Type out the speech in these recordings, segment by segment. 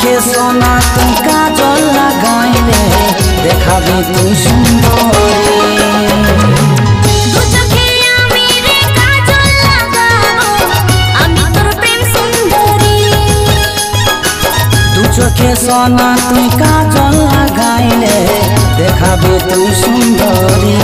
চোখে সোনা তুই কাজল লাগাইলে দেখাবি তুই সুন্দরী। দু চোখে আমি রে কাজল লাগাবো, আমি তোর প্রেম সুন্দরী। দু চোখে সোনা তুই কাজল লাগাইলে দেখাবি তুই সুন্দরী।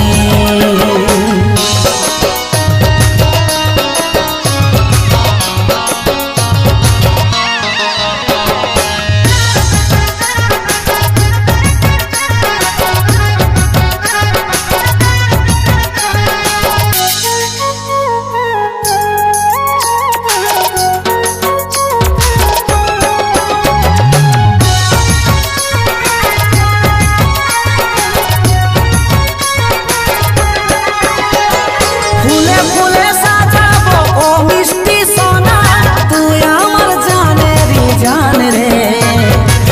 ফুলে ফুলে সাজাবো ও মিষ্টি সোনা তুই আমার জানেরই জান রে।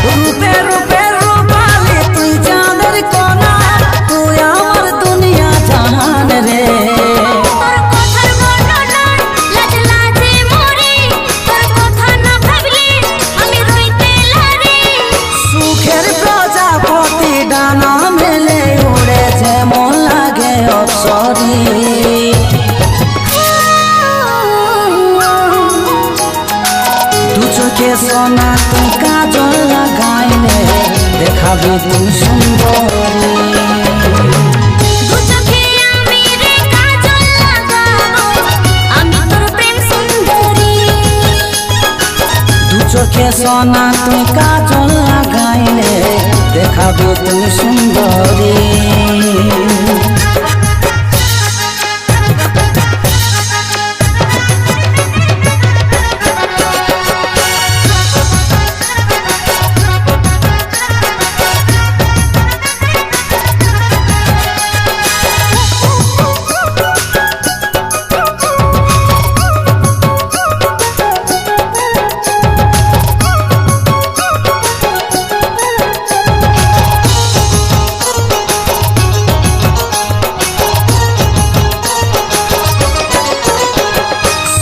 রূপে রূপে রূপালি তুই জানের কোনা তুই আমার দুনিয়া জাহান রে। তোর কথার বর্ণনায় লাজ লাজে মরি, তোর কথা না ভাবলে আমি রইতে লারি। সুখের প্রজাপতি ডানা মেলে উড়ে যেমন লাগে অপ্সরী। দু চোখে সোনা তুই কাজল লাগাইলে দেখাবি তুই সুন্দরী। দু চোখে আমি রে কাজল লাগাবো, আমি তোর প্রেম সুন্দরী। দু চোখে সোনা তুই কাজল লাগাইলে দেখাবি তুই সুন্দরী।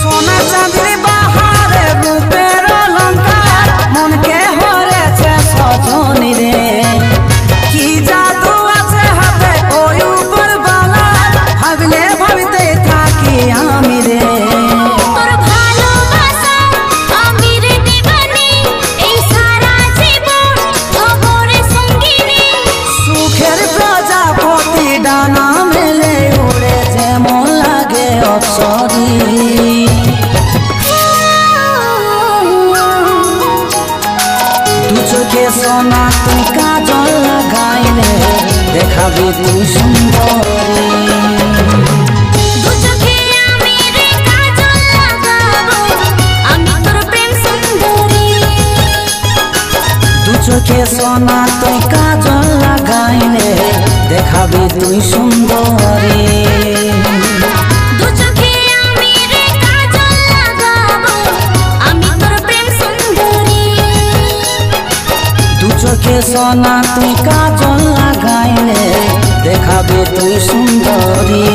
সোনা চাঁদের বাহারে রূপের অলংকার মনকে হরেছে সজনী রে। কি জাদু আছে হাতে ওই উপর বালা ভাবলে ভাবতে থাকি আমি রে। তোর ভালোবাসা আমি রে দিবানি, এই সারা জীবন হবো রে সঙ্গিনী। সুখের প্রজাপতি ডানা মেলে উড়ে যেমন লাগে অপ্সরী। দু চোখে সোনা তুই কাজল লাগাইলে দেখাবি তুই সুন্দরী। দু চোখে আমি রে কাজল লাগাবো, আমি তোর প্রেম সুন্দরী। দু চোখে সোনা তুই কাজল লাগাইলে দেখাবি তুই সুন্দরী। দু চোখে আমি রে কাজল লাগাবো, আমি তোর প্রেম সুন্দরী। দু চোখে সোনা তুই কাজল লাগাইলে দেখাবি তুই সুন্দরী।